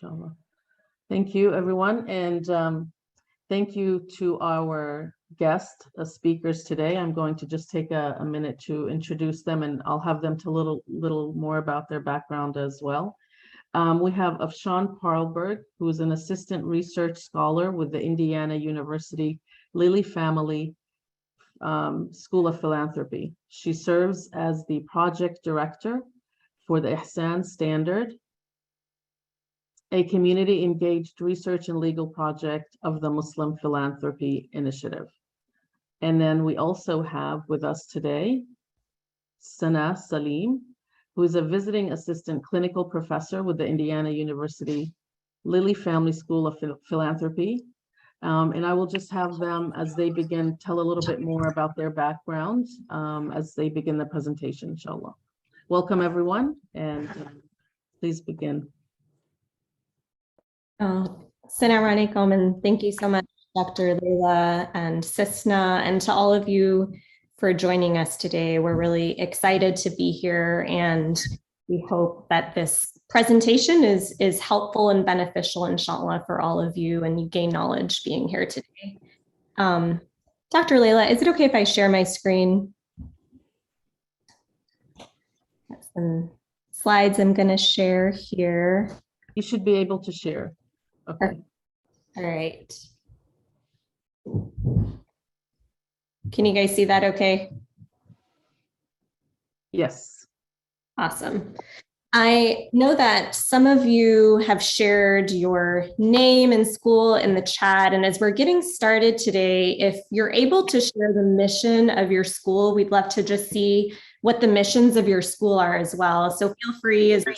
inshallah. Thank you, everyone. And thank you to our guest speakers today. I'm going to just take a minute to introduce them, and I'll have them tell a little more about their background as well. We have Afshan Parlberg, who is an assistant research scholar with the Indiana University Lilly Family School of Philanthropy. She serves as the project director for the Ihsan Standard, a community engaged research and legal project of the Muslim Philanthropy Initiative. And then we also have with us today, Sana Salim, who is a visiting assistant clinical professor with the Indiana University Lilly Family School of Philanthropy. And I will just have them, as they begin, tell a little bit more about their background as they begin the presentation, inshallah. Welcome, everyone, and please begin. Assalamu alaikum, and thank you so much, Dr. Leila and Sisna, and to all of you for joining us today. We're really excited to be here, and we hope that this presentation is helpful and beneficial, inshallah, for all of you, and you gain knowledge being here today. Dr. Leila, is it okay if I share my screen? Got some slides I'm going to share here. You should be able to share. Okay. All right. Can you guys see that okay? Yes. Awesome. I know that some of you have shared your name and school in the chat, and as we're getting started today, if you're able to share the mission of your school, we'd love to just see what the missions of your school are as well. So feel free as we're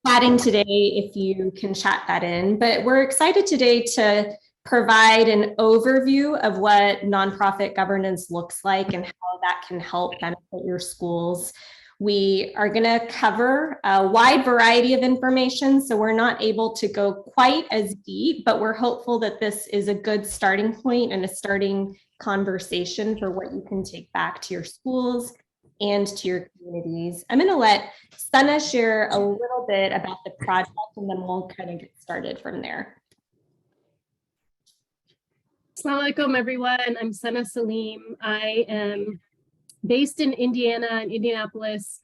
chatting today if you can chat that in. But we're excited today to provide an overview of what nonprofit governance looks like and how that can help benefit your schools. We are going to cover a wide variety of information, so we're not able to go quite as deep, but we're hopeful that this is a good starting point and a starting conversation for what you can take back to your schools and to your communities. I'm going to let Sana share a little bit about the project, and then we'll kind of get started from there. Assalamu alaikum, everyone. I'm Sana Salim. I am based in Indiana and Indianapolis,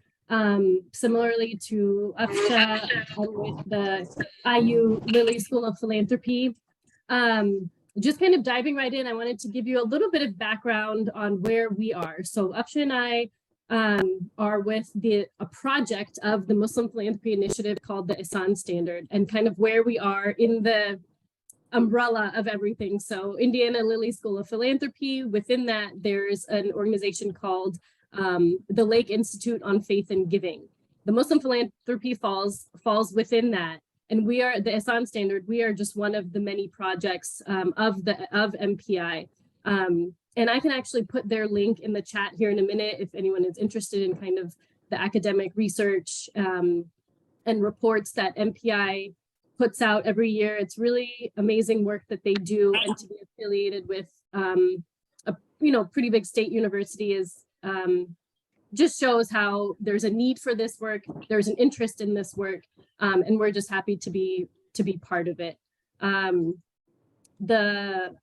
similarly to Afsha. I'm with the IU Lilly School of Philanthropy. Just kind of diving right in, I wanted to give you a little bit of background on where we are. So Afsha and I are with a project of the Muslim Philanthropy Initiative called the Ihsan Standard, and kind of where we are in the umbrella of everything. So Indiana Lilly School of Philanthropy, within that there's an organization called the Lake Institute on Faith and Giving. The Muslim Philanthropy falls within that, and we are the Ihsan Standard. We are just one of the many projects of MPI, and I can actually put their link in the chat here in a minute if anyone is interested in kind of the academic research and reports that MPI puts out every year. It's really amazing work that they do, and to be affiliated with a pretty big state university is just shows how there's a need for this work, there's an interest in this work, and we're just happy to be part of it. The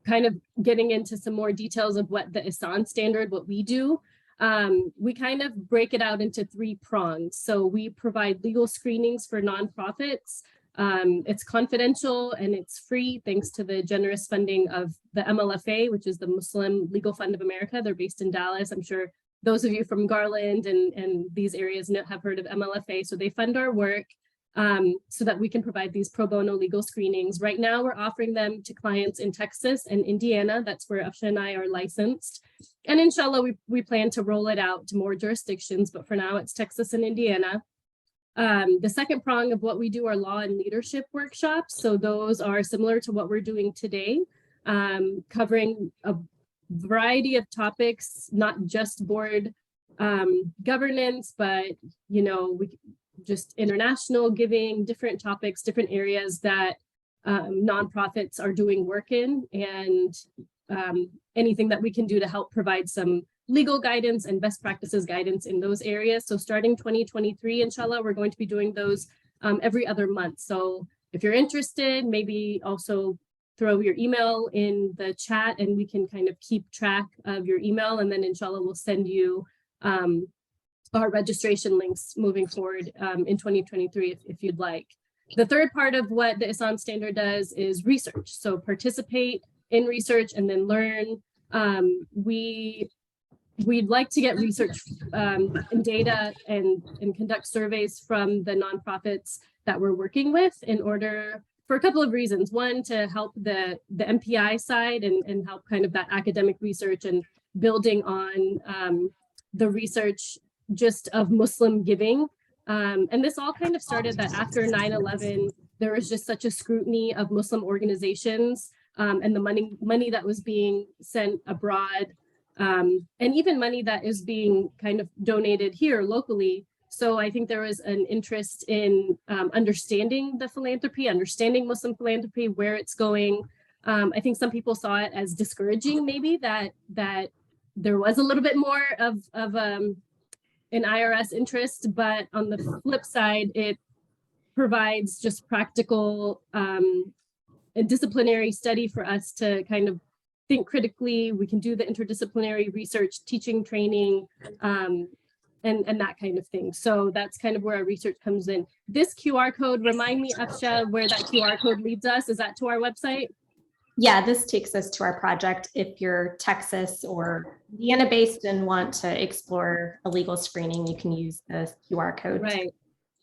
kind of getting into some more details of what the Ihsan Standard, what we do, we kind of break it out into 3 prongs. So we provide legal screenings for nonprofits. It's confidential and it's free thanks to the generous funding of the MLFA, which is the Muslim Legal Fund of America. They're based in Dallas. I'm sure those of you from Garland and these areas have heard of MLFA. So they fund our work so that we can provide these pro bono legal screenings. Right now, we're offering them to clients in Texas and Indiana. That's where Afsha and I are licensed. And inshallah, we plan to roll it out to more jurisdictions, but for now it's Texas and Indiana. The second prong of what we do are law and leadership workshops. So those are similar to what we're doing today, covering a variety of topics, not just board governance, but just international giving, different topics, different areas that nonprofits are doing work in, and anything that we can do to help provide some legal guidance and best practices guidance in those areas. So starting 2023, inshallah, we're going to be doing those every other month. So if you're interested, maybe also throw your email in the chat and we can kind of keep track of your email, and then inshallah we'll send you our registration links moving forward in 2023 if you'd like. The third part of what the ISAN standard does is research. So participate in research and then learn. We'd like to get research and data and conduct surveys from the nonprofits that we're working with in order for a couple of reasons. One, to help the MPI side and help kind of that academic research and building on the research just of Muslim giving. And this all kind of started that after 9/11, there was just such a scrutiny of Muslim organizations and the money that was being sent abroad, and even money that is being kind of donated here locally. So I think there was an interest in understanding the philanthropy, understanding Muslim philanthropy, where it's going. I think some people saw it as discouraging, maybe that there was a little bit more of an IRS interest, but on the flip side, it provides just practical and disciplinary study for us to kind of think critically. We can do the interdisciplinary research, teaching, training, and that kind of thing. So that's kind of where our research comes in. This QR code, remind me, Afsha, where that QR code leads us. Is that to our website? Yeah, this takes us to our project. If you're Texas or Indiana based and want to explore a legal screening, you can use the QR code. Right.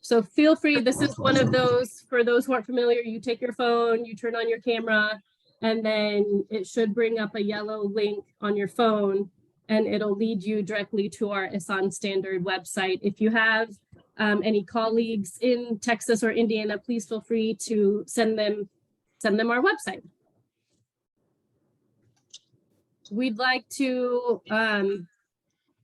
So feel free. This is one of those, for those who aren't familiar, you take your phone, you turn on your camera, and then it should bring up a yellow link on your phone, and it'll lead you directly to our ISAN standard website. If you have any colleagues in Texas or Indiana, please feel free to send them our website. We'd like to,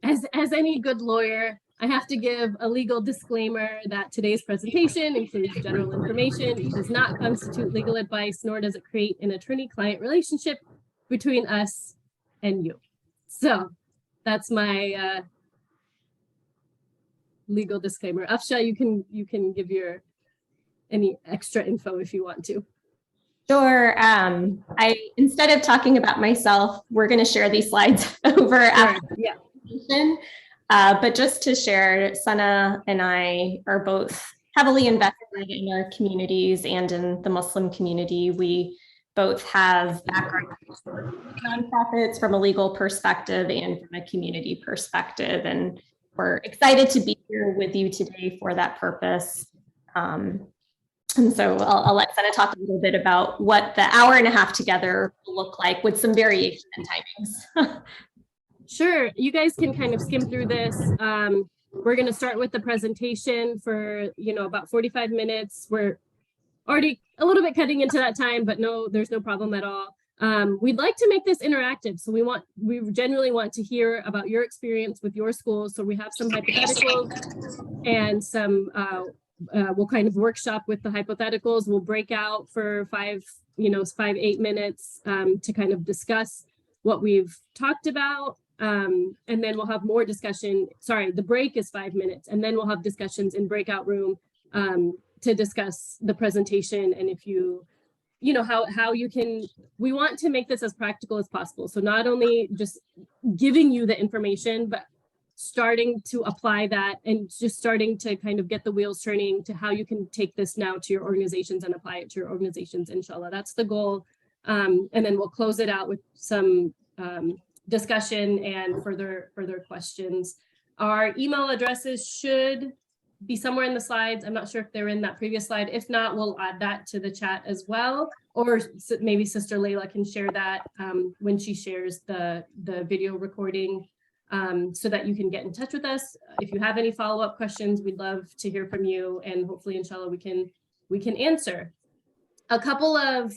as any good lawyer, I have to give a legal disclaimer that today's presentation includes general information. It does not constitute legal advice, nor does it create an attorney-client relationship between us and you. So that's my legal disclaimer. Afsha, you can give your any extra info if you want to. Sure. Instead of talking about myself, we're going to share these slides over after the presentation. But just to share, Sana and I are both heavily invested in our communities and in the Muslim community. We both have backgrounds in nonprofits from a legal perspective and from a community perspective. And we're excited to be here with you today for that purpose. And so I'll let Sana talk a little bit about what the hour and a half together will look like with some variation in timings. Sure, you guys can kind of skim through this. We're going to start with the presentation for, about 45 minutes. We're already a little bit cutting into that time, but no, there's no problem at all. We'd like to make this interactive. So we generally want to hear about your experience with your schools. So we have some hypotheticals and some, we'll kind of workshop with the hypotheticals. We'll break out for 5-8 minutes to kind of discuss what we've talked about. And then we'll have more discussion. Sorry, the break is 5 minutes, and then we'll have discussions in breakout room to discuss the presentation. And if how you can, we want to make this as practical as possible. So not only just giving you the information, but starting to apply that and just starting to kind of get the wheels turning to how you can take this now to your organizations and apply it to your organizations, inshallah. That's the goal. And then we'll close it out with some discussion and further questions. Our email addresses should be somewhere in the slides. I'm not sure if they're in that previous slide. If not, we'll add that to the chat as well. Or maybe Sister Layla can share that when she shares the video recording so that you can get in touch with us. If you have any follow-up questions, we'd love to hear from you, and hopefully, inshallah, we can answer. A couple of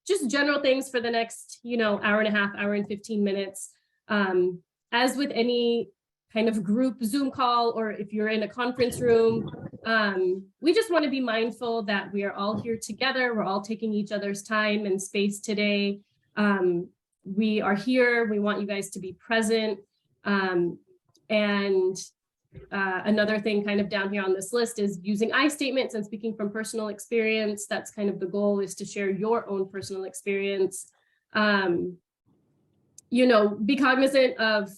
just general things for the next, hour and a half, hour and 15 minutes. As with any kind of group Zoom call, or if you're in a conference room, we just want to be mindful that we are all here together. We're all taking each other's time and space today. We are here. We want you guys to be present. And Another thing kind of down here on this list is using I statements and speaking from personal experience. That's kind of the goal, is to share your own personal experience. You know, be cognizant of,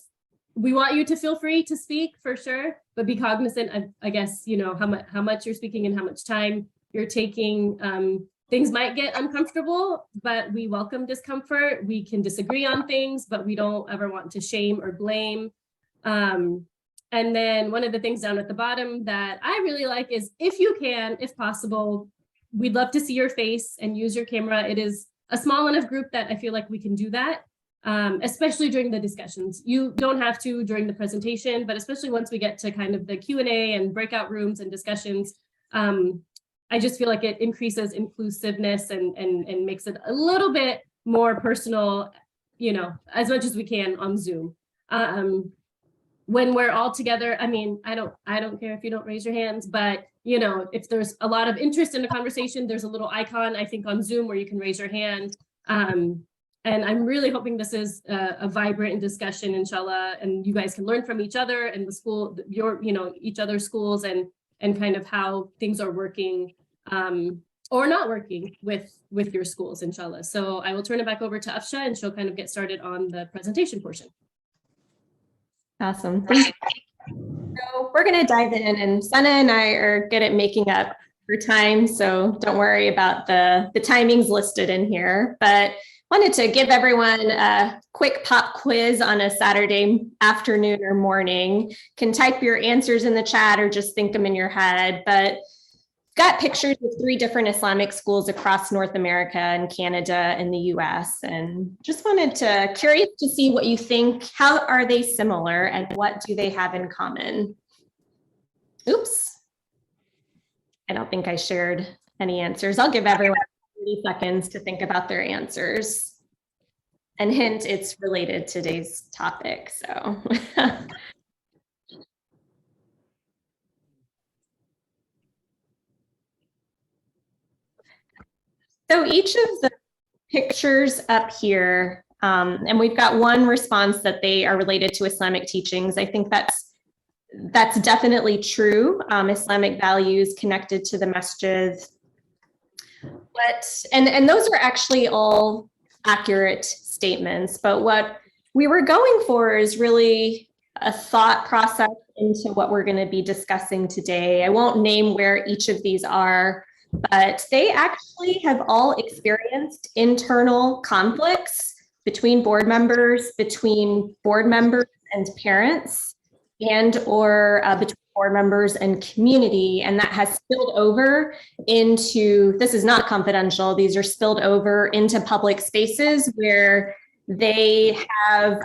we want you to feel free to speak for sure, but be cognizant of, I guess, you know, how much you're speaking and how much time you're taking. Things might get uncomfortable, but we welcome discomfort. We can disagree on things, but we don't ever want to shame or blame. And then one of the things down at the bottom that I really like is, if you can, if possible, we'd love to see your face and use your camera. It is a small enough group that I feel like we can do that, especially during the discussions. You don't have to during the presentation, but especially once we get to kind of the Q&A and breakout rooms and discussions, I just feel like it increases inclusiveness and makes it a little bit more personal, you know, as much as we can on Zoom. When we're all together, I mean, I don't care if you don't raise your hands, but you know, if there's a lot of interest in the conversation, there's a little icon, I think, on Zoom where you can raise your hand. And I'm really hoping this is a vibrant discussion, inshallah, and you guys can learn from each other and the school, you know, each other's schools, and kind of how things are working or not working with your schools, inshallah. So I will turn it back over to Afsha, and she'll kind of get started on the presentation portion. Awesome. Thank you. So we're going to dive in, and Sana and I are good at making up for time, so don't worry about the timings listed in here, but wanted to give everyone a quick pop quiz on a Saturday afternoon or morning. Can type your answers in the chat or just think them in your head, but got pictures of 3 different Islamic schools across North America and Canada and the US, and just curious to see what you think. How are they similar and what do they have in common? Oops. I don't think I shared any answers. I'll give everyone 30 seconds to think about their answers. And hint, it's related to today's topic, so. So each of the pictures up here, and we've got one response that they are related to Islamic teachings. I think that's definitely true. Islamic values connected to the masjid. And those are actually all accurate statements, but what we were going for is really a thought process into what we're going to be discussing today. I won't name where each of these are, but they actually have all experienced internal conflicts between board members and parents, and or between board members and community. And that has spilled over into, this is not confidential, these are spilled over into public spaces where they have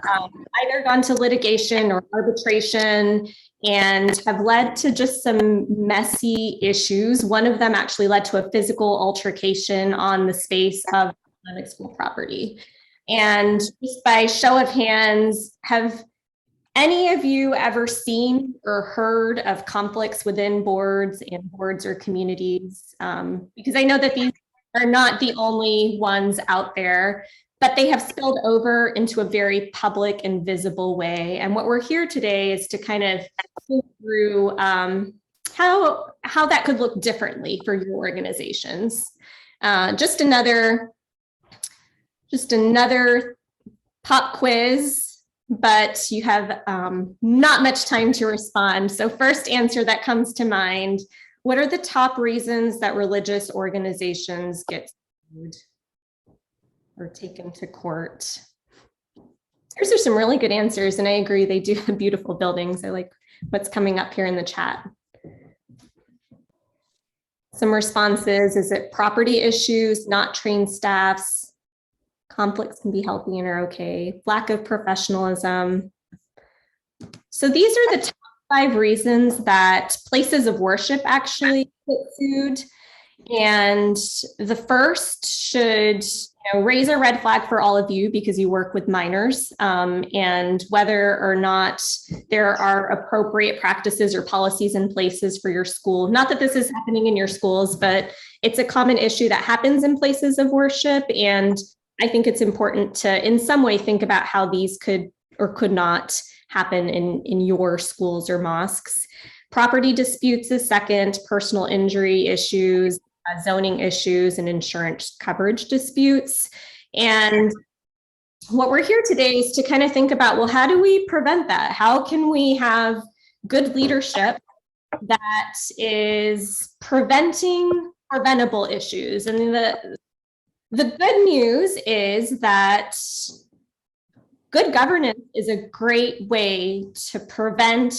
either gone to litigation or arbitration and have led to just some messy issues. One of them actually led to a physical altercation on the space of Islamic school property. And just by show of hands, have any of you ever seen or heard of conflicts within boards or communities? Because I know that these are not the only ones out there, but they have spilled over into a very public and visible way. And what we're here today is to kind of think through how that could look differently for your organizations. Just another pop quiz, but you have not much time to respond. So first answer that comes to mind, what are the top reasons that religious organizations get sued or taken to court? These are some really good answers, and I agree, they do have beautiful buildings. I like what's coming up here in the chat. Some responses, is it property issues, not trained staffs? Conflicts can be healthy and are okay. Lack of professionalism. So these are the top 5 reasons that places of worship actually get sued. And the first should raise a red flag for all of you because you work with minors, and whether or not there are appropriate practices or policies in places for your school. Not that this is happening in your schools, but it's a common issue that happens in places of worship. And I think it's important to, in some way, think about how these could or could not happen in your schools or mosques. Property disputes is second, personal injury issues, zoning issues, and insurance coverage disputes. And what we're here today is to kind of think about, well, how do we prevent that? How can we have good leadership that is preventing preventable issues? And the good news is that good governance is a great way to prevent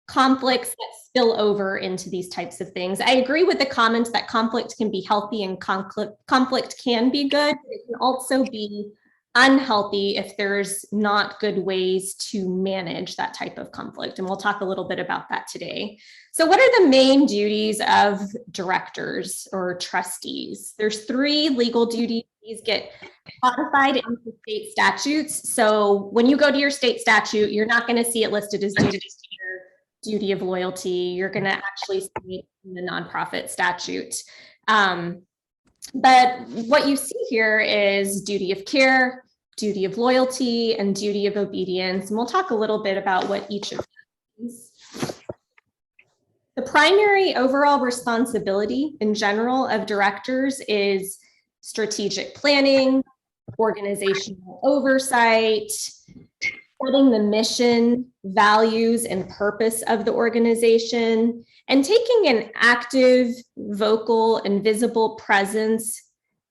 conflicts that spill over into these types of things. I agree with the comments that conflict can be healthy and conflict can be good. It can also be unhealthy if there's not good ways to manage that type of conflict. And we'll talk a little bit about that today. So what are the main duties of directors or trustees? There's 3 legal duties. These get codified into state statutes. So when you go to your state statute, you're not going to see it listed as duty of loyalty. You're going to actually see it in the nonprofit statute. But what you see here is duty of care, duty of loyalty, and duty of obedience. And we'll talk a little bit about what each of these. The primary overall responsibility in general of directors is strategic planning, organizational oversight, setting the mission, values, and purpose of the organization, and taking an active, vocal, and visible presence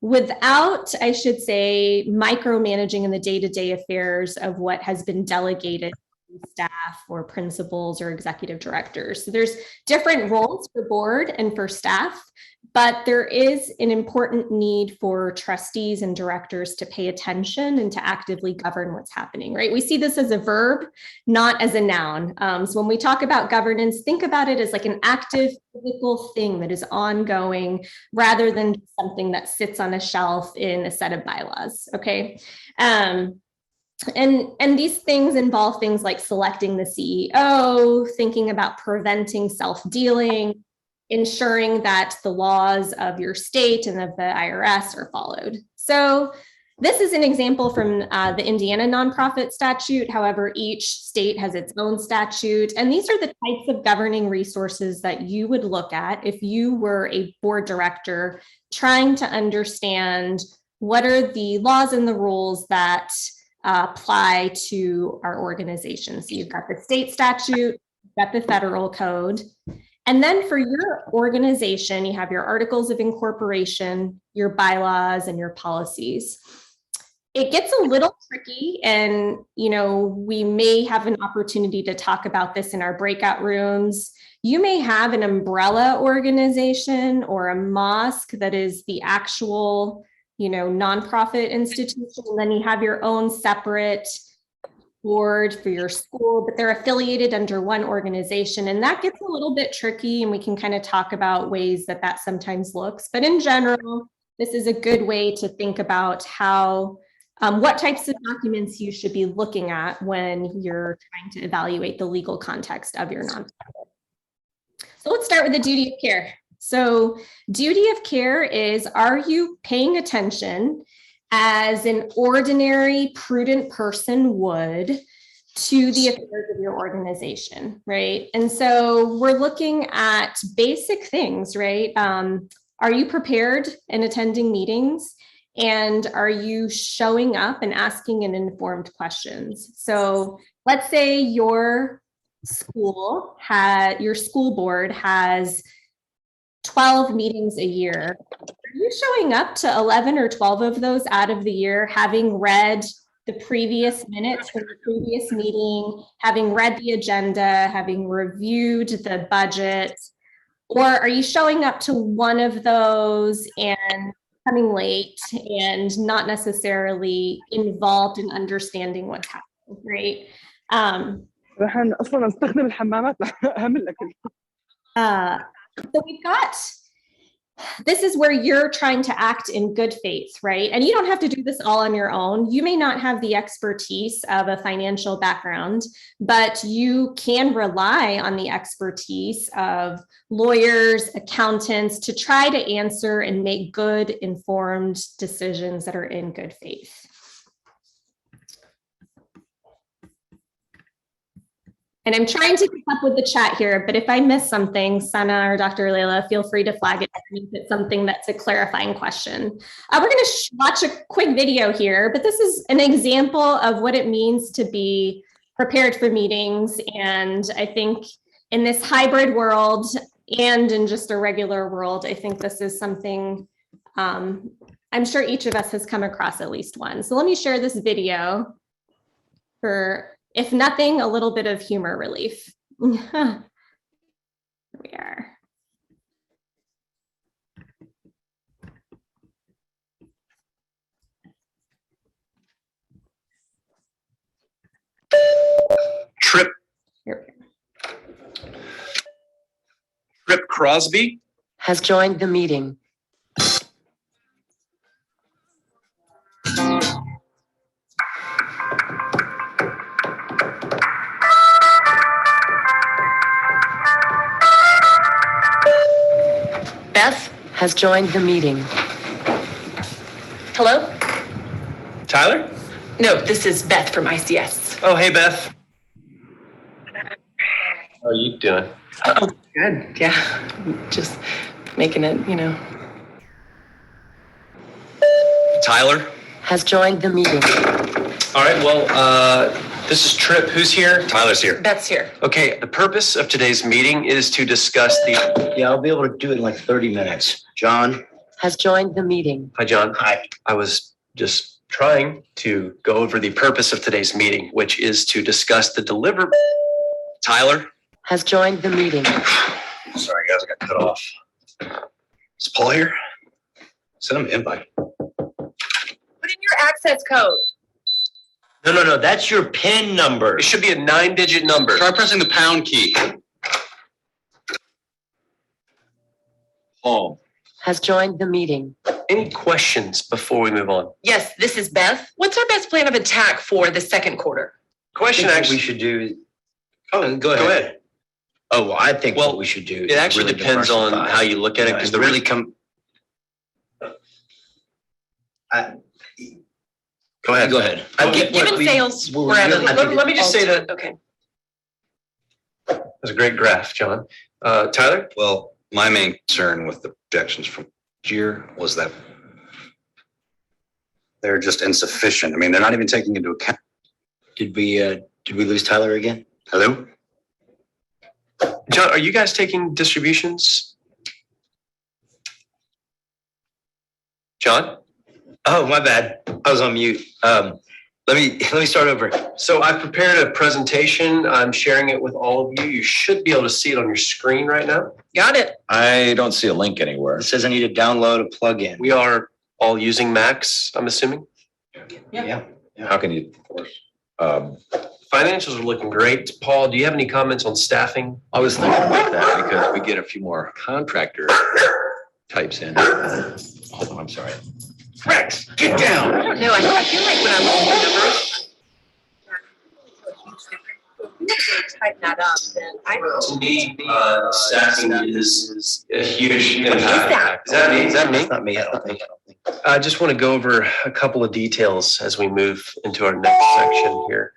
without, I should say, micromanaging in the day-to-day affairs of what has been delegated to staff or principals or executive directors. So there's different roles for board and for staff, but there is an important need for trustees and directors to pay attention and to actively govern what's happening, right? We see this as a verb, not as a noun. So when we talk about governance, think about it as like an active physical thing that is ongoing rather than something that sits on a shelf in a set of bylaws, okay? And these things involve things like selecting the CEO, thinking about preventing self-dealing, ensuring that the laws of your state and of the IRS are followed. So this is an example from the Indiana nonprofit statute. However, each state has its own statute. And these are the types of governing resources that you would look at if you were a board director trying to understand what are the laws and the rules that apply to our organization. So you've got the state statute, you've got the federal code. And then for your organization, you have your articles of incorporation, your bylaws, and your policies. It gets a little tricky, and we may have an opportunity to talk about this in our breakout rooms. You may have an umbrella organization or a mosque that is the actual, nonprofit institution, and then you have your own separate board for your school, but they're affiliated under one organization. And that gets a little bit tricky, and we can kind of talk about ways that sometimes looks. But in general, this is a good way to think about how, what types of documents you should be looking at when you're trying to evaluate the legal context of your nonprofit. So let's start with the duty of care. So duty of care is, are you paying attention as an ordinary, prudent person would to the affairs of your organization, right? And so we're looking at basic things, right? Are you prepared in attending meetings? And are you showing up and asking an informed questions? So let's say your school board has 12 meetings a year. Are you showing up to 11 or 12 of those out of the year, having read the previous minutes from the previous meeting, having read the agenda, having reviewed the budget? Or are you showing up to one of those and coming late and not necessarily involved in understanding what's happening, right? So we've got, this is where you're trying to act in good faith, right? And you don't have to do this all on your own. You may not have the expertise of a financial background, but you can rely on the expertise of lawyers, accountants to try to answer and make good, informed decisions that are in good faith. And I'm trying to keep up with the chat here, but if I miss something, Sana or Dr. Leila, feel free to flag it if it's something that's a clarifying question. We're going to watch a quick video here, but this is an example of what it means to be prepared for meetings. And I think in this hybrid world and in just a regular world, I think this is something I'm sure each of us has come across at least one. So let me share this video for, if nothing, a little bit of humor relief. Here we are. Trip Crosby has joined the meeting. Beth has joined the meeting. Hello? Tyler? No, this is Beth from ICS. Oh, hey, Beth. How are you doing? Oh, good. Yeah, just making it, you know. Tyler? Has joined the meeting. All right, well, this is Trip. Who's here? Tyler's here. Beth's here. Okay, the purpose of today's meeting is to discuss the... Yeah, I'll be able to do it in like 30 minutes. John? Has joined the meeting. Hi, John. Hi. I was just trying to go over the purpose of today's meeting, which is to discuss the deliver... Tyler? Has joined the meeting. Sorry, guys, I got cut off. Is Paul here? Send him an invite. Put in your access code. No, that's your PIN number. It should be a 9-digit number. Try pressing the pound key. Paul. Has joined the meeting. Any questions before we move on? Yes, this is Beth. What's our best plan of attack for the second quarter? Question What we actually... should do. Oh, go ahead. Oh, well, I think Well, what we should do. It actually really depends on diversify. how you look at it, because the really really... Go ahead. Go ahead. Given sales, Well, we're at really- a- Let me just say that Okay. was a great graph, John. Tyler? Well, my main concern with the projections from last year was that they're just insufficient. I mean, they're not even taking into account. Did we lose Tyler again? Hello? John, are you guys taking distributions? John? Oh, my bad. I was on mute. Let me start over. So I've prepared a presentation. I'm sharing it with all of you. You should be able to see it on your screen right now. Got it. I don't see a link anywhere. It says I need to download a plugin. We are all using Macs, I'm assuming. Yeah. How can you? Financials are looking great. Paul, do you have any comments on staffing? I was thinking about that because we get a few more contractor types in. Hold on, I'm sorry. Rex, get down. I don't know. I feel like when I look at the numbers, type that up, then I don't. To me, staffing is a huge that? impact. Is that me? Is that me? That's not me. I don't think. I just want to go over a couple of details as we move into our next section here.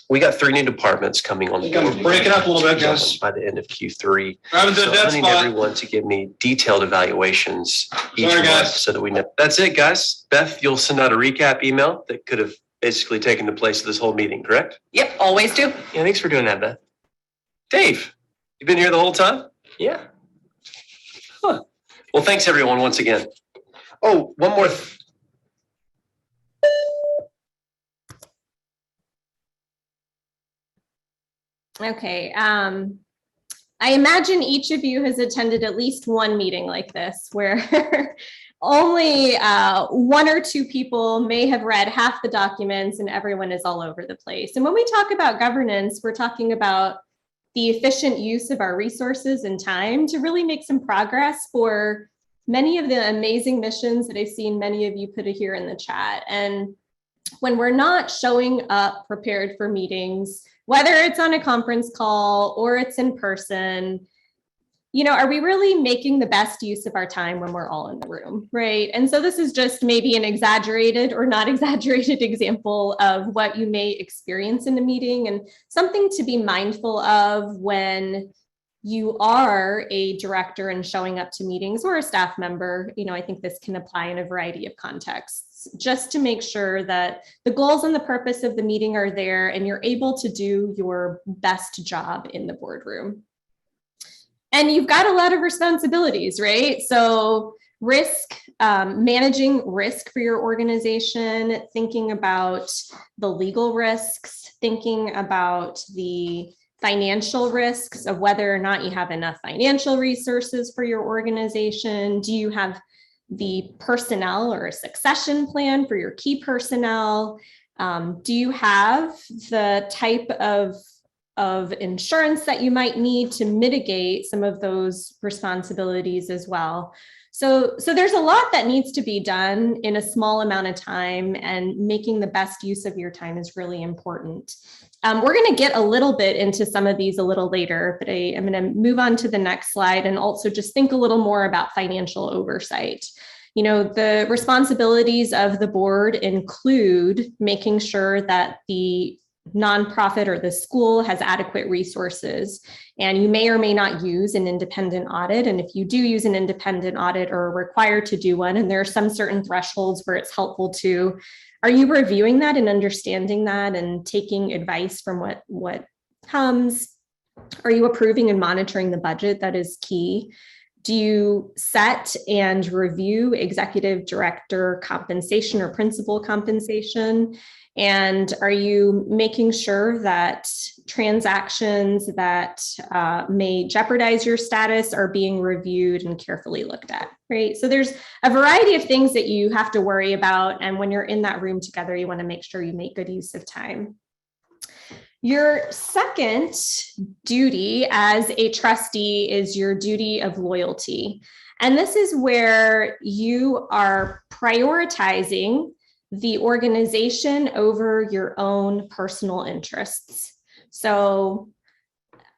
We got 3 new departments coming on board. Break it up a little bit, guys. By the end of Q3. Grab So I need everyone to give me detailed evaluations each Sorry, month guys. so that we know. That's it, guys. Beth, you'll send out a recap email that could have basically taken the place of this whole meeting, correct? Yep, always do. Yeah, thanks for doing that, Beth. Dave, you've been here the whole time? Yeah. Huh. Well, thanks everyone once again. Oh, one more. Okay. I imagine each of you has attended at least one meeting like this where only 1 or 2 people may have read half the documents and everyone is all over the place. And when we talk about governance, we're talking about the efficient use of our resources and time to really make some progress for many of the amazing missions that I've seen many of you put here in the chat. And when we're not showing up prepared for meetings, whether it's on a conference call or it's in person, are we really making the best use of our time when we're all in the room, right? And so this is just maybe an exaggerated or not exaggerated example of what you may experience in a meeting, and something to be mindful of when you are a director and showing up to meetings, or a staff member. I think this can apply in a variety of contexts, just to make sure that the goals and the purpose of the meeting are there and you're able to do your best job in the boardroom. And you've got a lot of responsibilities, right? So risk, managing risk for your organization, thinking about the legal risks, thinking about the financial risks of whether or not you have enough financial resources for your organization. Do you have the personnel or a succession plan for your key personnel? Do you have the type of insurance that you might need to mitigate some of those responsibilities as well? So there's a lot that needs to be done in a small amount of time, and making the best use of your time is really important. We're going to get a little bit into some of these a little later, but I'm going to move on to the next slide and also just think a little more about financial oversight. The responsibilities of the board include making sure that the nonprofit or the school has adequate resources, and you may or may not use an independent audit. And if you do use an independent audit or are required to do one, and there are some certain thresholds where it's helpful to, are you reviewing that and understanding that and taking advice from what comes? Are you approving and monitoring the budget? That is key. Do you set and review executive director compensation or principal compensation? And are you making sure that transactions that may jeopardize your status are being reviewed and carefully looked at, right? So there's a variety of things that you have to worry about. And when you're in that room together, you want to make sure you make good use of time. Your second duty as a trustee is your duty of loyalty. And this is where you are prioritizing the organization over your own personal interests. So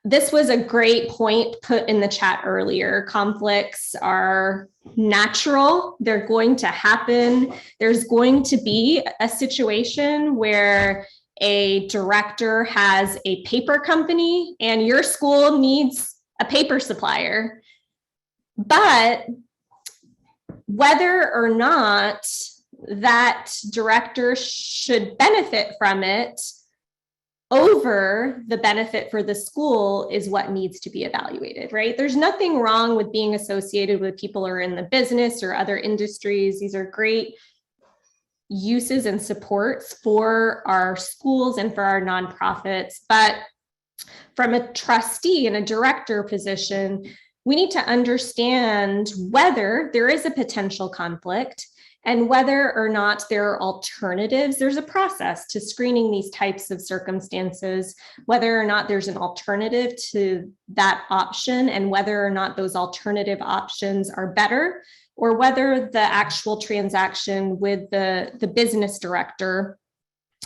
this was a great point put in the chat earlier. Conflicts are natural. They're going to happen. There's going to be a situation where a director has a paper company and your school needs a paper supplier. But whether or not that director should benefit from it over the benefit for the school is what needs to be evaluated, right? There's nothing wrong with being associated with people who are in the business or other industries. These are great uses and supports for our schools and for our nonprofits. But from a trustee and a director position, we need to understand whether there is a potential conflict and whether or not there are alternatives. There's a process to screening these types of circumstances, whether or not there's an alternative to that option, and whether or not those alternative options are better, or whether the actual transaction with the business director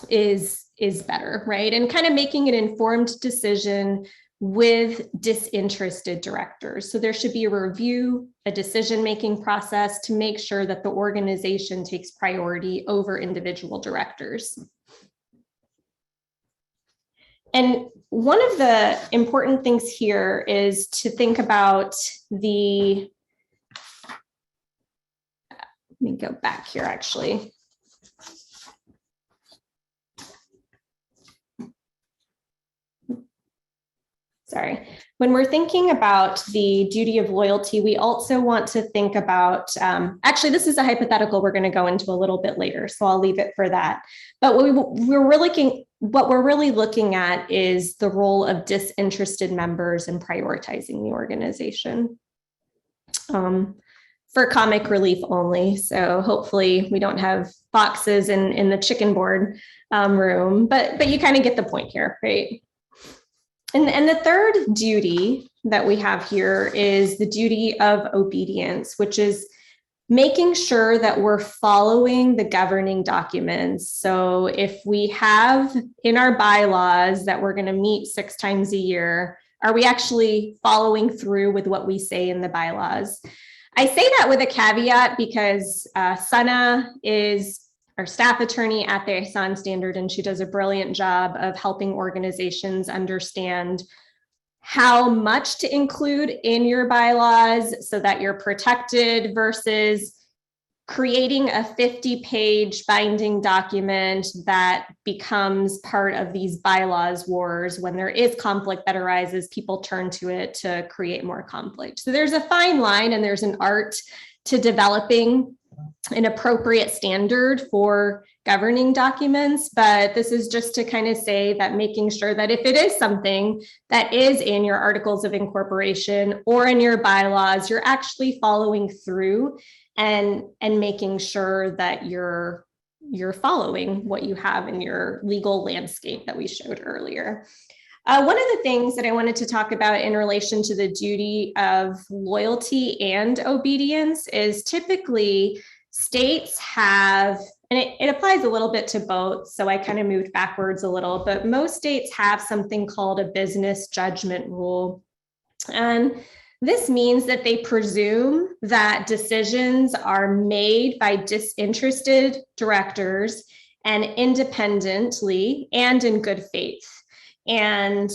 is better, right? And kind of making an informed decision with disinterested directors. So there should be a review, a decision-making process to make sure that the organization takes priority over individual directors. And one of the important things here is to think about let me go back here actually. Sorry. When we're thinking about the duty of loyalty, we also want to think about, actually, this is a hypothetical we're going to go into a little bit later, so I'll leave it for that. But what we're really looking at is the role of disinterested members in prioritizing the organization. For comic relief only. So hopefully we don't have boxes in the chicken board room, but you kind of get the point here, right? And the third duty that we have here is the duty of obedience, which is making sure that we're following the governing documents. So if we have in our bylaws that we're going to meet 6 times a year, are we actually following through with what we say in the bylaws? I say that with a caveat because Sana is our staff attorney at the ISAN standard, and she does a brilliant job of helping organizations understand how much to include in your bylaws so that you're protected versus creating a 50-page binding document that becomes part of these bylaws wars. When there is conflict that arises, people turn to it to create more conflict. So there's a fine line and there's an art to developing an appropriate standard for governing documents, but this is just to kind of say that making sure that if it is something that is in your articles of incorporation or in your bylaws, you're actually following through and making sure that you're following what you have in your legal landscape that we showed earlier. One of the things that I wanted to talk about in relation to the duty of loyalty and obedience is typically states have, and it applies a little bit to both, so I kind of moved backwards a little, but most states have something called a business judgment rule. And this means that they presume that decisions are made by disinterested directors and independently and in good faith. And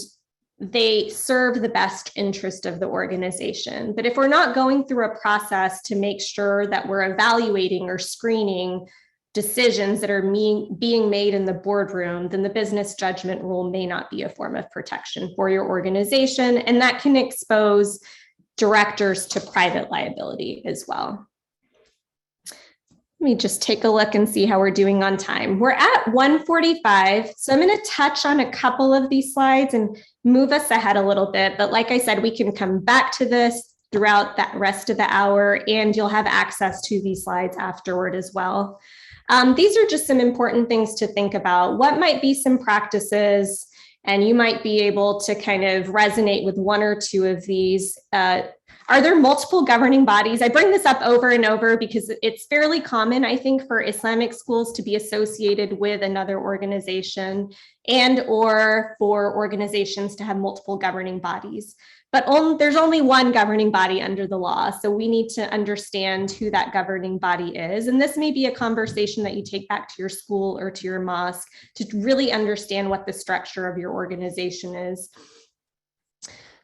they serve the best interest of the organization. But if we're not going through a process to make sure that we're evaluating or screening decisions that are being made in the boardroom, then the business judgment rule may not be a form of protection for your organization. And that can expose directors to private liability as well. Let me just take a look and see how we're doing on time. We're at 1:45, so I'm going to touch on a couple of these slides and move us ahead a little bit. But like I said, we can come back to this throughout that rest of the hour, and you'll have access to these slides afterward as well. These are just some important things to think about. What might be some practices, and you might be able to kind of resonate with one or two of these. Are there multiple governing bodies? I bring this up over and over because it's fairly common, I think, for Islamic schools to be associated with another organization and or for organizations to have multiple governing bodies. But there's only one governing body under the law. So we need to understand who that governing body is. And this may be a conversation that you take back to your school or to your mosque to really understand what the structure of your organization is.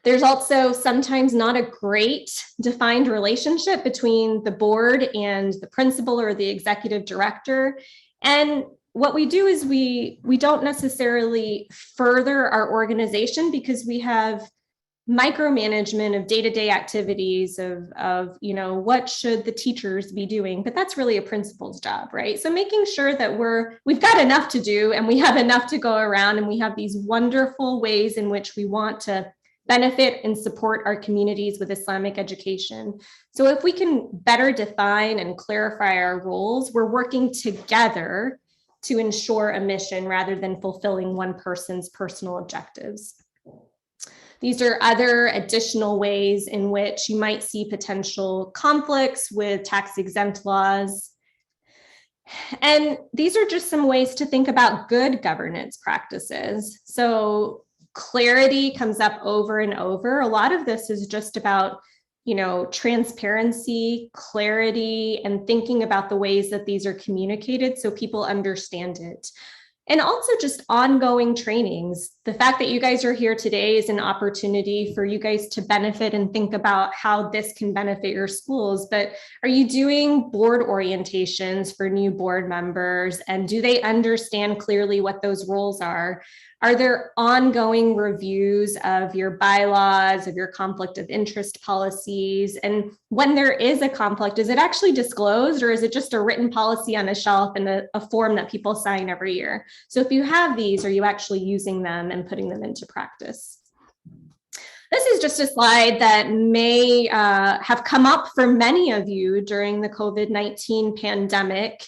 There's also sometimes not a great defined relationship between the board and the principal or the executive director. And what we do is we don't necessarily further our organization because we have micromanagement of day-to-day activities of what should the teachers be doing, but that's really a principal's job, right? So making sure that we've got enough to do and we have enough to go around, and we have these wonderful ways in which we want to benefit and support our communities with Islamic education. So if we can better define and clarify our roles, we're working together to ensure a mission rather than fulfilling one person's personal objectives. These are other additional ways in which you might see potential conflicts with tax-exempt laws. And these are just some ways to think about good governance practices. So clarity comes up over and over. A lot of this is just about, transparency, clarity, and thinking about the ways that these are communicated so people understand it. And also just ongoing trainings. The fact that you guys are here today is an opportunity for you guys to benefit and think about how this can benefit your schools. But are you doing board orientations for new board members? And do they understand clearly what those roles are? Are there ongoing reviews of your bylaws, of your conflict of interest policies? And when there is a conflict, is it actually disclosed, or is it just a written policy on a shelf and a form that people sign every year? So if you have these, are you actually using them and putting them into practice? This is just a slide that may have come up for many of you during the COVID-19 pandemic.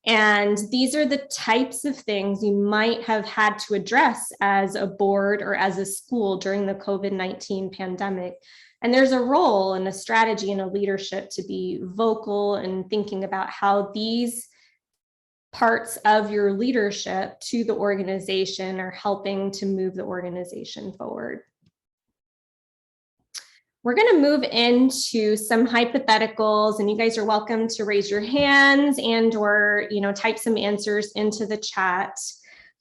And these are the types of things you might have had to address as a board or as a school during the COVID-19 pandemic. And there's a role and a strategy and a leadership to be vocal and thinking about how these parts of your leadership to the organization are helping to move the organization forward. we're going to move into some hypotheticals, and you guys are welcome to raise your hands and or, type some answers into the chat.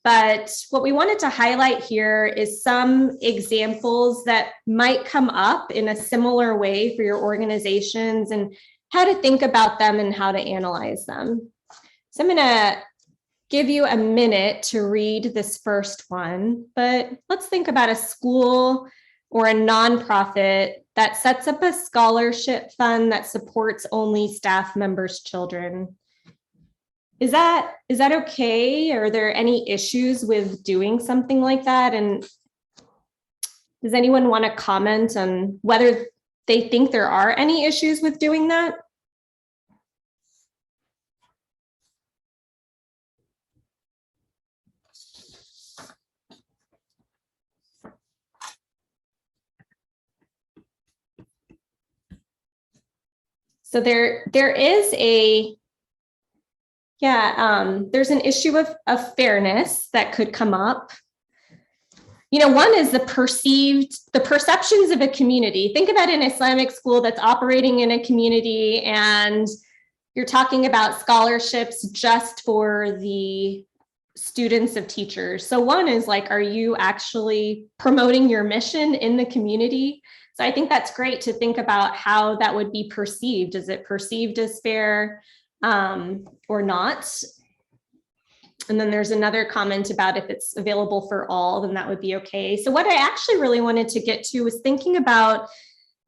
But what we wanted to highlight here is some examples that might come up in a similar way for your organizations and how to think about them and how to analyze them. So I'm going to give you a minute to read this first one, but let's think about a school or a nonprofit that sets up a scholarship fund that supports only staff members' children. Is that okay? Are there any issues with doing something like that? And does anyone want to comment on whether they think there are any issues with doing that? So there's there's an issue of fairness that could come up. One is the perceptions of a community. Think about an Islamic school that's operating in a community and you're talking about scholarships just for the students of teachers. So one is like, are you actually promoting your mission in the community? So I think that's great to think about how that would be perceived. Is it perceived as fair or not? And then there's another comment about if it's available for all, then that would be okay. So what I actually really wanted to get to was thinking about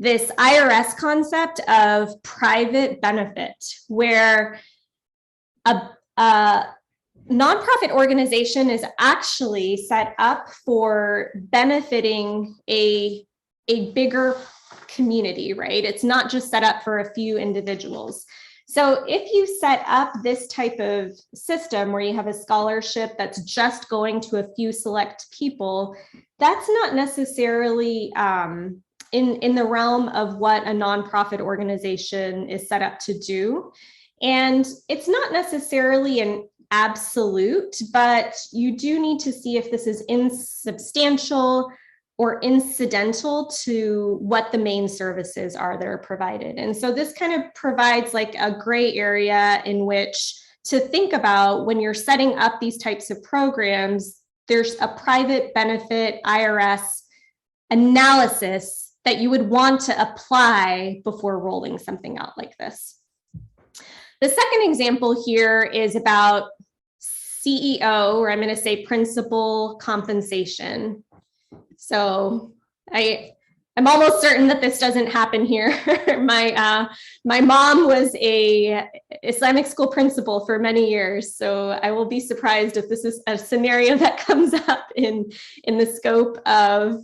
this IRS concept of private benefit, where a nonprofit organization is actually set up for benefiting a bigger community, right? It's not just set up for a few individuals. So if you set up this type of system where you have a scholarship that's just going to a few select people, that's not necessarily in the realm of what a nonprofit organization is set up to do. And it's not necessarily an absolute, but you do need to see if this is insubstantial or incidental to what the main services are that are provided. And so this kind of provides like a gray area in which to think about when you're setting up these types of programs. There's a private benefit IRS analysis that you would want to apply before rolling something out like this. The second example here is about CEO, or I'm going to say principal compensation. So I'm almost certain that this doesn't happen here. My mom was a Islamic school principal for many years, so I will be surprised if this is a scenario that comes up in the scope of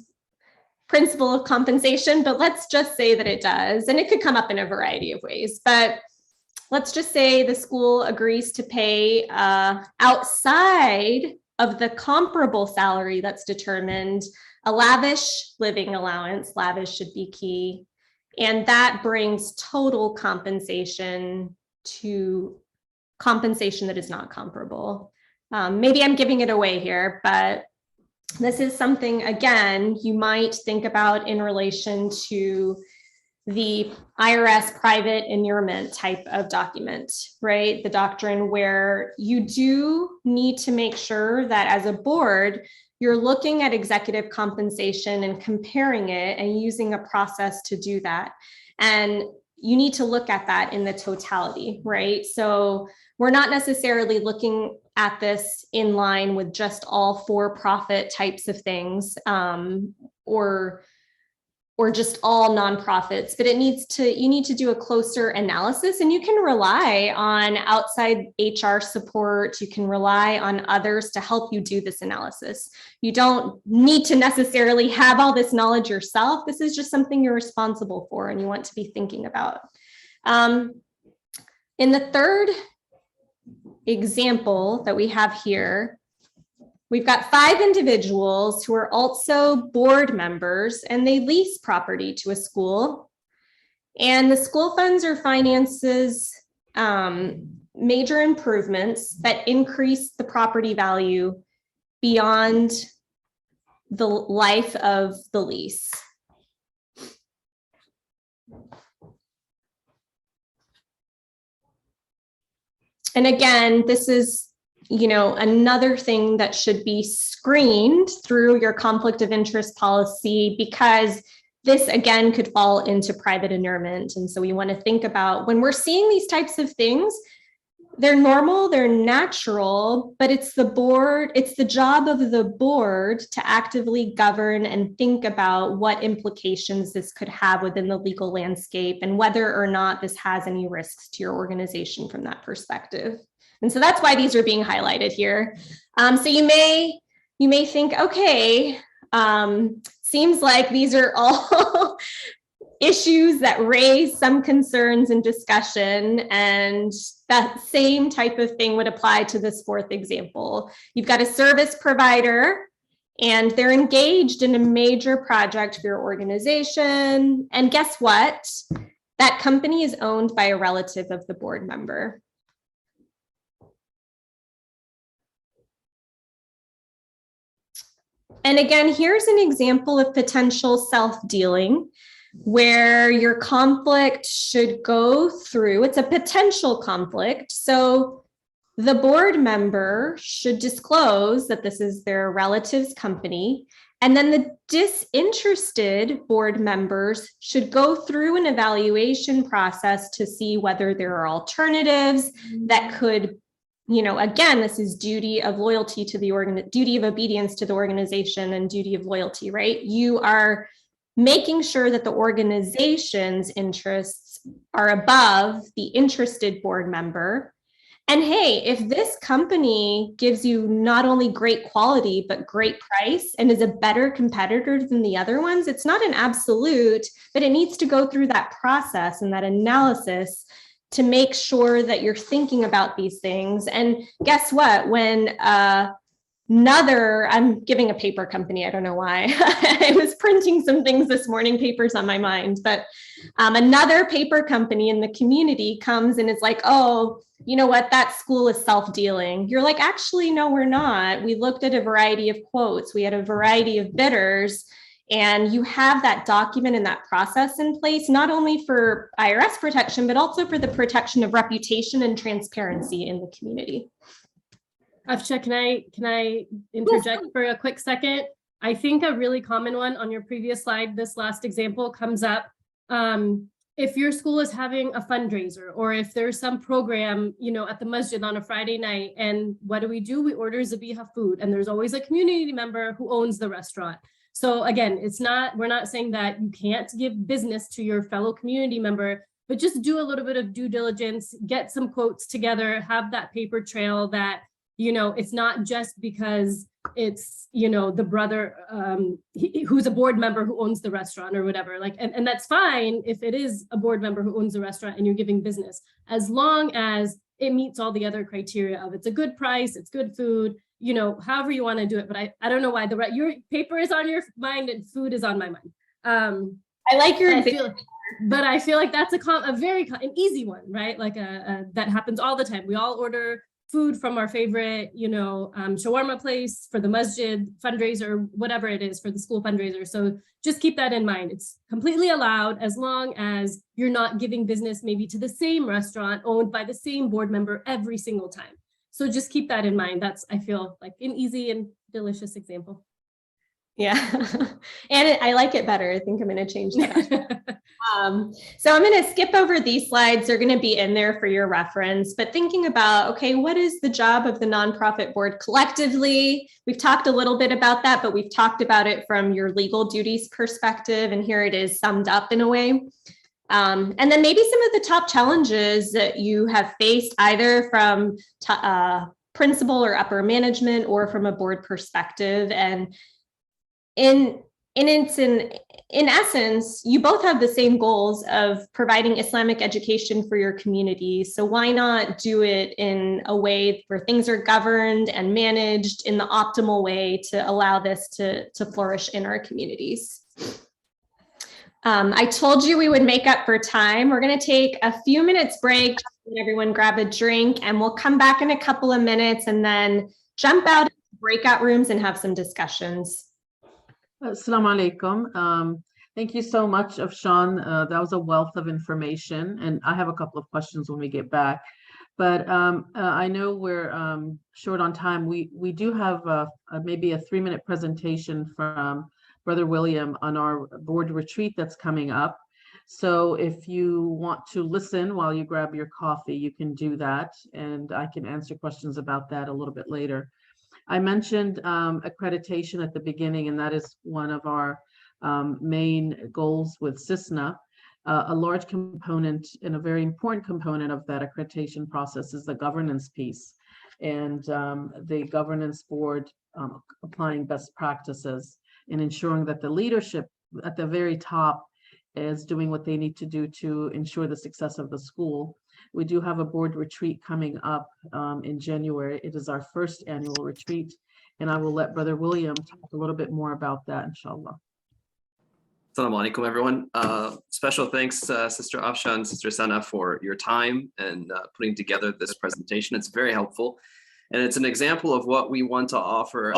principal compensation, but let's just say that it does, and it could come up in a variety of ways. But let's just say the school agrees to pay outside of the comparable salary that's determined a lavish living allowance. Lavish should be key. And that brings total compensation to compensation that is not comparable. Maybe I'm giving it away here, but this is something, again, you might think about in relation to the IRS private inurement type of document, right? The doctrine where you do need to make sure that as a board, you're looking at executive compensation and comparing it and using a process to do that. And you need to look at that in the totality, right? So we're not necessarily looking at this in line with just all for-profit types of things, or just all nonprofits, but you need to do a closer analysis, and you can rely on outside HR support. You can rely on others to help you do this analysis. You don't need to necessarily have all this knowledge yourself. This is just something you're responsible for and you want to be thinking about. In the third example that we have here, we've got 5 individuals who are also board members, and they lease property to a school. And the school funds or finances major improvements that increase the property value beyond the life of the lease. And again, this is, another thing that should be screened through your conflict of interest policy, because this again could fall into private inurement. And so we want to think about when we're seeing these types of things, they're normal, they're natural, but it's the job of the board to actively govern and think about what implications this could have within the legal landscape and whether or not this has any risks to your organization from that perspective. And so that's why these are being highlighted here. So you may think, okay, seems like these are all issues that raise some concerns and discussion, and that same type of thing would apply to this fourth example. You've got a service provider and they're engaged in a major project for your organization. And guess what? That company is owned by a relative of the board member. And again, here's an example of potential self-dealing where your conflict should go through, it's a potential conflict. So the board member should disclose that this is their relative's company. And then the disinterested board members should go through an evaluation process to see whether there are alternatives that could, again, this is duty of loyalty to the duty of obedience to the organization and duty of loyalty, right? You are making sure that the organization's interests are above the interested board member. And hey, if this company gives you not only great quality, but great price and is a better competitor than the other ones, it's not an absolute, but it needs to go through that process and that analysis to make sure that you're thinking about these things. And guess what? When I'm giving a paper company, I don't know why. I was printing some things this morning, papers on my mind, but another paper company in the community comes and is like, oh, you know what, that school is self-dealing. You're like, actually, no, we're not. We looked at a variety of quotes. We had a variety of bidders, and you have that document and that process in place, not only for IRS protection, but also for the protection of reputation and transparency in the community. Afsha, can I interject for a quick second? I think a really common one on your previous slide, this last example comes up. If your school is having a fundraiser, or if there's some program, at the masjid on a Friday night, and what do? We order Zabiha food, and there's always a community member who owns the restaurant. So again, we're not saying that you can't give business to your fellow community member, but just do a little bit of due diligence, get some quotes together, have that paper trail that, it's not just because it's, the brother who's a board member who owns the restaurant or whatever, and that's fine if it is a board member who owns the restaurant and you're giving business, as long as it meets all the other criteria of it's a good price, it's good food, however you want to do it. But I don't know why your paper is on your mind and food is on my mind. I like your example. But I feel like that's an easy one, right? Like that happens all the time. We all order food from our favorite, shawarma place for the masjid fundraiser, whatever it is for the school fundraiser. So just keep that in mind. It's completely allowed as long as you're not giving business maybe to the same restaurant owned by the same board member every single time. So just keep that in mind. That's, I feel like, an easy and delicious example. Yeah, and I like it better. I think I'm going to change that. So I'm going to skip over these slides. They're going to be in there for your reference, but thinking about, okay, what is the job of the nonprofit board collectively? We've talked a little bit about that, but we've talked about it from your legal duties perspective, and here it is summed up in a way. And then maybe some of the top challenges that you have faced either from principal or upper management or from a board perspective. And in essence, you both have the same goals of providing Islamic education for your community. So why not do it in a way where things are governed and managed in the optimal way to allow this to flourish in our communities? I told you we would make up for time. We're going to take a few minutes break, let everyone grab a drink, and we'll come back in a couple of minutes and then jump out into breakout rooms and have some discussions. Assalamu alaikum. Thank you so much, Afshan. That was a wealth of information, and I have a couple of questions when we get back. But I know we're short on time. We do have maybe a 3-minute presentation from Brother William on our board retreat that's coming up. So if you want to listen while you grab your coffee, you can do that, and I can answer questions about that a little bit later. I mentioned accreditation at the beginning, and that is one of our main goals with CISNA. A large component and a very important component of that accreditation process is the governance piece, and the governance board applying best practices and ensuring that the leadership at the very top is doing what they need to do to ensure the success of the school. We do have a board retreat coming up in January. It is our first annual retreat, and I will let Brother William talk a little bit more about that, inshallah. Assalamu alaikum, everyone. Special thanks, Sister Afsha and Sister Sana, for your time and putting together this presentation. It's very helpful. And it's an example of what we want to offer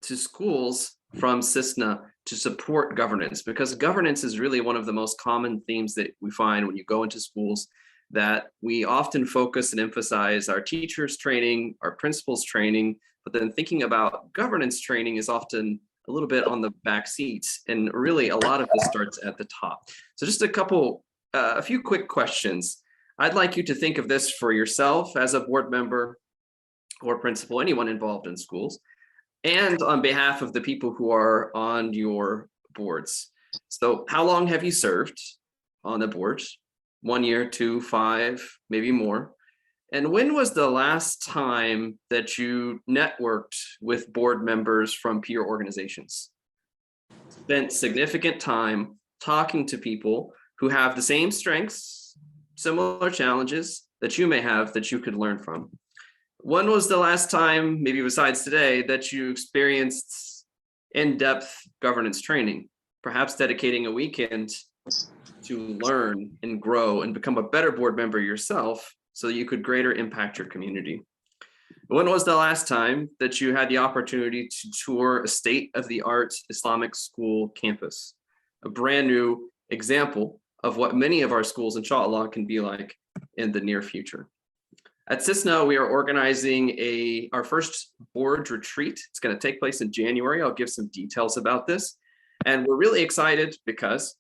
to schools from CISNA to support governance, because governance is really one of the most common themes that we find when you go into schools, that we often focus and emphasize our teachers training, our principals training, but then thinking about governance training is often a little bit on the back seats, and really a lot of this starts at the top. So just a few quick questions. I'd like you to think of this for yourself as a board member or principal, anyone involved in schools, and on behalf of the people who are on your boards. So how long have you served on the board? 1 year, 2, 5, maybe more. And when was the last time that you networked with board members from peer organizations? Spent significant time talking to people who have the same strengths, similar challenges that you may have that you could learn from. When was the last time, maybe besides today, that you experienced in-depth governance training, perhaps dedicating a weekend to learn and grow and become a better board member yourself, so you could greater impact your community? When was the last time that you had the opportunity to tour a state-of-the-art Islamic school campus? A brand new example of what many of our schools, inshallah, can be like in the near future. At CISNA, we are organizing our first board retreat. It's going to take place in January. I'll give some details about this. And we're really excited because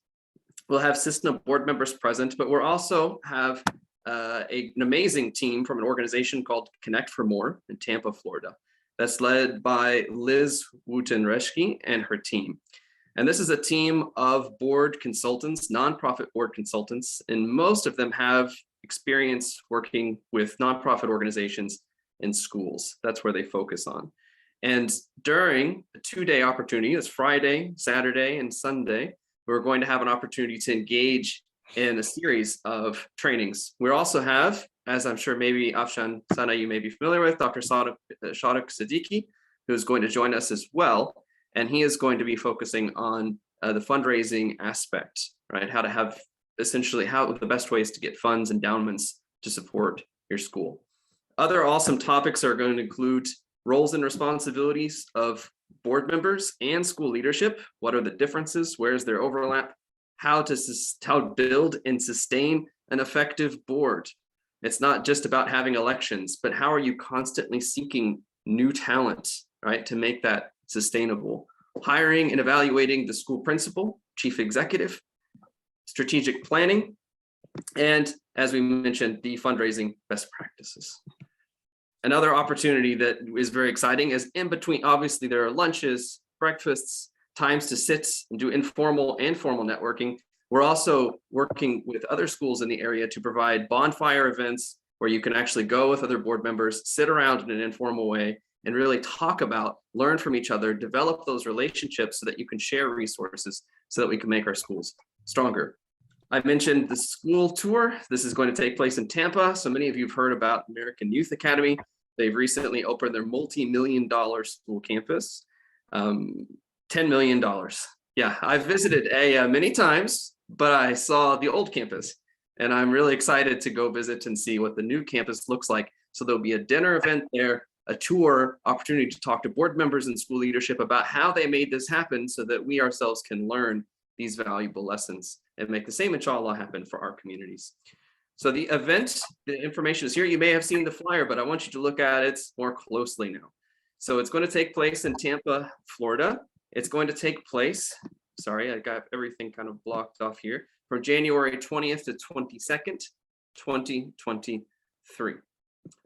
we'll have CISNA board members present, but we'll also have an amazing team from an organization called Connect for More in Tampa, Florida. That's led by Liz Wooten-Reschke and her team. And this is a team of board consultants, nonprofit board consultants, and most of them have experience working with nonprofit organizations in schools. That's where they focus on. And during a 2-day opportunity, it's Friday, Saturday, and Sunday, we're going to have an opportunity to engage in a series of trainings. We also have, as I'm sure maybe Afshan, Sana, you may be familiar with, Dr. Shadiq Siddiqui, who is going to join us as well. And he is going to be focusing on the fundraising aspect, right? How to have essentially how the best ways to get funds, endowments to support your school. Other awesome topics are going to include roles and responsibilities of board members and school leadership. What are the differences? Where is their overlap? How to build and sustain an effective board. It's not just about having elections, but how are you constantly seeking new talent, right, to make that sustainable? Hiring and evaluating the school principal, chief executive, strategic planning, and as we mentioned, the fundraising best practices. Another opportunity that is very exciting is in between, obviously there are lunches, breakfasts, times to sit and do informal and formal networking. We're also working with other schools in the area to provide bonfire events where you can actually go with other board members, sit around in an informal way, and really talk about, learn from each other, develop those relationships so that you can share resources so that we can make our schools stronger. I mentioned the school tour. This is going to take place in Tampa. So many of you have heard about American Youth Academy. They've recently opened their multi-million-dollar school campus. $10 million. Yeah, I've visited many times, but I saw the old campus and I'm really excited to go visit and see what the new campus looks like. So there'll be a dinner event there, a tour, opportunity to talk to board members and school leadership about how they made this happen so that we ourselves can learn these valuable lessons and make the same, inshallah, happen for our communities. So the event, the information is here. You may have seen the flyer, but I want you to look at it more closely now. So it's going to take place in Tampa, Florida. It's going to take place, sorry, I got everything kind of blocked off here, from January 20th to 22nd, 2023. And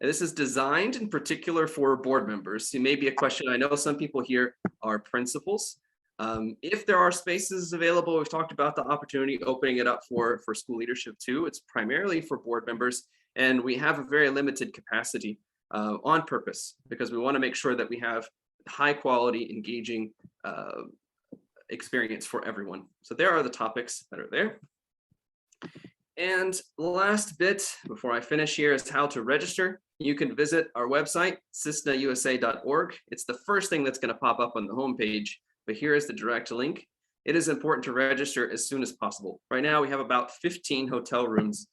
this is designed in particular for board members. It may be a question. I know some people here are principals. If there are spaces available, we've talked about the opportunity opening it up for school leadership too. It's primarily for board members, and we have a very limited capacity on purpose because we want to make sure that we have high quality, engaging experience for everyone. So there are the topics that are there. And the last bit before I finish here is how to register. You can visit our website, cisnausa.org. It's the first thing that's going to pop up on the homepage, but here is the direct link. It is important to register as soon as possible. Right now, we have about 15 hotel rooms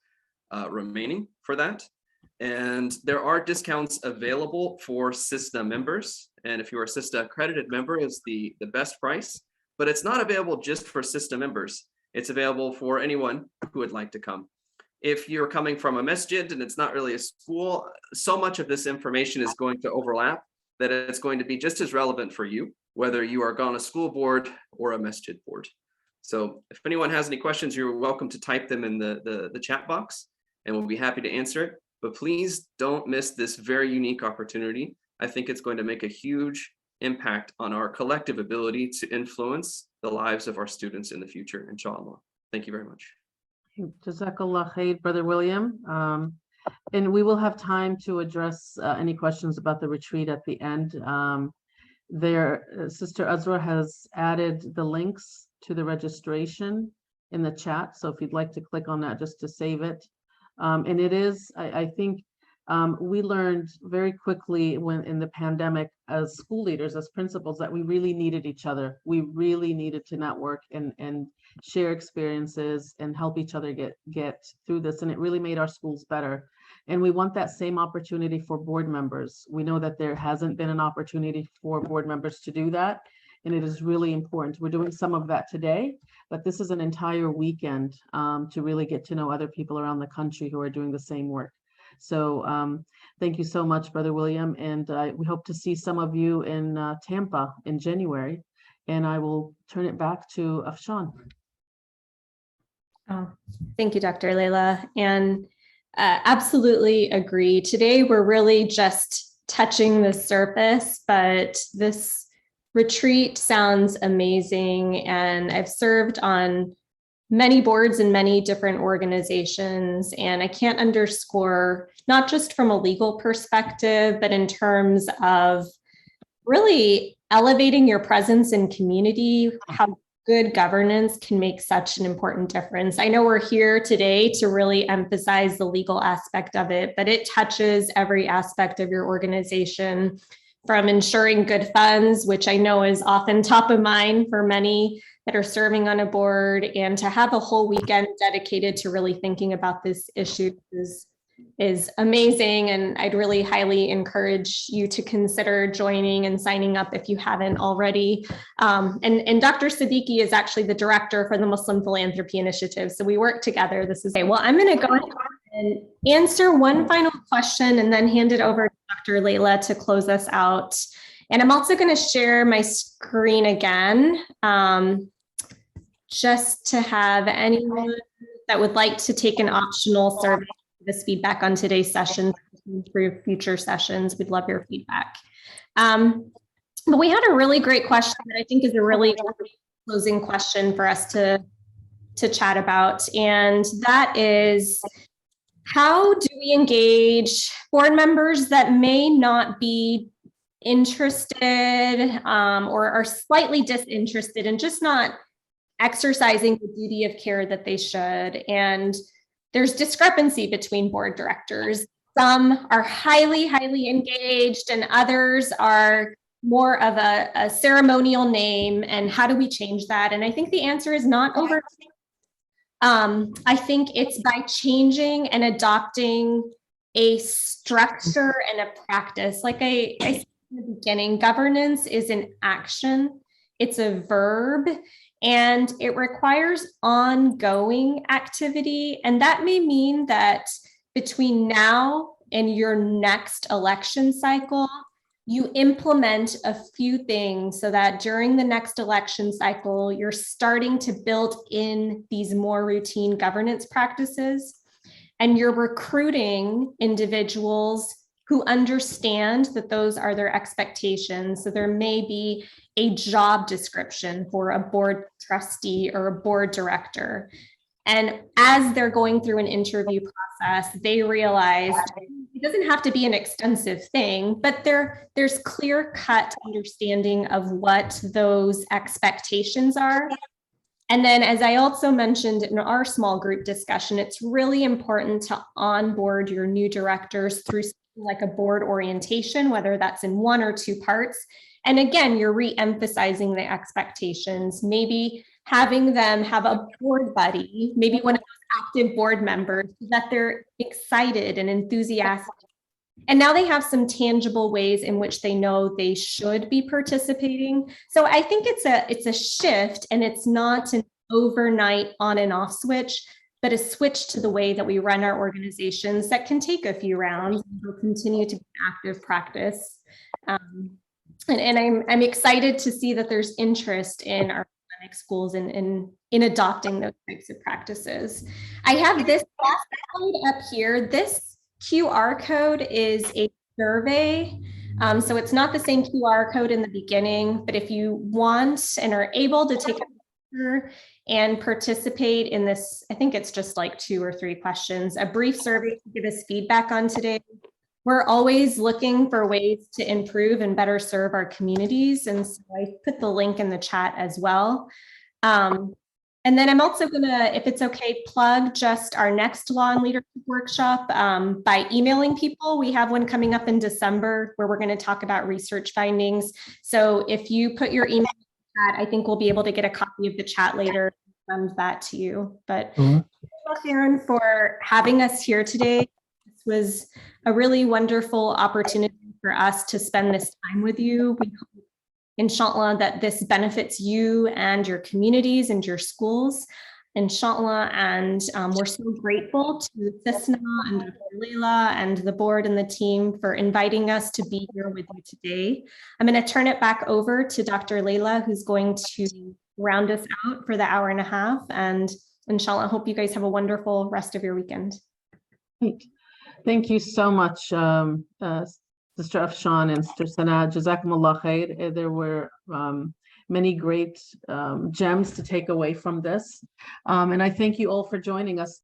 remaining for that. And there are discounts available for CISNA members. And if you're a CISNA accredited member, it's the best price, but it's not available just for CISNA members. It's available for anyone who would like to come. If you're coming from a masjid and it's not really a school, so much of this information is going to overlap that it's going to be just as relevant for you, whether you are on a school board or a masjid board. So if anyone has any questions, you're welcome to type them in the chat box and we'll be happy to answer it. But please don't miss this very unique opportunity. I think it's going to make a huge impact on our collective ability to influence the lives of our students in the future, inshallah. Thank you very much. Jazakallah khair, Brother William. And we will have time to address any questions about the retreat at the end. Sister Azra has added the links to the registration in the chat. So if you'd like to click on that just to save it. And it is, I think, we learned very quickly when in the pandemic as school leaders, as principals, that we really needed each other. We really needed to network and share experiences and help each other get through this. And it really made our schools better. And we want that same opportunity for board members. We know that there hasn't been an opportunity for board members to do that. And it is really important. We're doing some of that today, but this is an entire weekend to really get to know other people around the country who are doing the same work. So thank you so much, Brother William. And we hope to see some of you in Tampa in January. And I will turn it back to Afshan. Oh, thank you, Dr. Leila. And absolutely agree. Today, we're really just touching the surface, but this retreat sounds amazing. And I've served on many boards in many different organizations. And I can't underscore, not just from a legal perspective, but in terms of really elevating your presence in community, how good governance can make such an important difference. I know we're here today to really emphasize the legal aspect of it, but it touches every aspect of your organization, from ensuring good funds, which I know is often top of mind for many that are serving on a board, and to have a whole weekend dedicated to really thinking about this issue is amazing. And I'd really highly encourage you to consider joining and signing up if you haven't already. And Dr. Siddiqui is actually the director for the Muslim Philanthropy Initiative. So we work together. This is, well, I'm going to go ahead and answer one final question and then hand it over to Dr. Leila to close us out. And I'm also going to share my screen again, just to have anyone that would like to take an optional survey, this feedback on today's session through future sessions. We'd love your feedback. But we had a really great question that I think is a really closing question for us to chat about. And that is, how do we engage board members that may not be interested or are slightly disinterested and just not exercising the duty of care that they should? And there's discrepancy between board directors. Some are highly, highly engaged and others are more of a ceremonial name. And how do we change that? And I think the answer is not over. I think it's by changing and adopting a structure and a practice. Like I said in the beginning, governance is an action. It's a verb. And it requires ongoing activity. And that may mean that between now and your next election cycle, you implement a few things so that during the next election cycle, you're starting to build in these more routine governance practices, and you're recruiting individuals who understand that those are their expectations. So there may be a job description for a board trustee or a board director. And as they're going through an interview process, they realize it doesn't have to be an extensive thing, but there's clear-cut understanding of what those expectations are. And then, as I also mentioned in our small group discussion, it's really important to onboard your new directors through like a board orientation, whether that's in 1 or 2 parts. And again, you're re-emphasizing the expectations, maybe having them have a board buddy, maybe one of those active board members, so that they're excited and enthusiastic. And now they have some tangible ways in which they know they should be participating. So I think it's a shift, and it's not an overnight on and off switch, but a switch to the way that we run our organizations that can take a few rounds and will continue to be active practice. And I'm excited to see that there's interest in our academic schools in adopting those types of practices. I have this last slide up here. This QR code is a survey. So it's not the same QR code in the beginning, but if you want and are able to take a picture and participate in this, I think it's just like 2 or 3 questions, a brief survey to give us feedback on today. We're always looking for ways to improve and better serve our communities. And so I put the link in the chat as well. And then I'm also gonna, if it's okay, plug just our next Law and Leadership workshop by emailing people. We have one coming up in December where we're gonna talk about research findings. So if you put your email in the chat, I think we'll be able to get a copy of the chat later and send that to you. But thank you, Sharon, for having us here today. This was a really wonderful opportunity for us to spend this time with you. We hope, inshallah, that this benefits you and your communities and your schools, inshallah. And we're so grateful to Sisna and Dr. Leila and the board and the team for inviting us to be here with you today. I'm going to turn it back over to Dr. Leila, who's going to round us out for the hour and a half. And inshallah, I hope you guys have a wonderful rest of your weekend. Thank you so much, Sister Afshan and Sister Sana. Jazakumullah khair. There were many great gems to take away from this. And I thank you all for joining us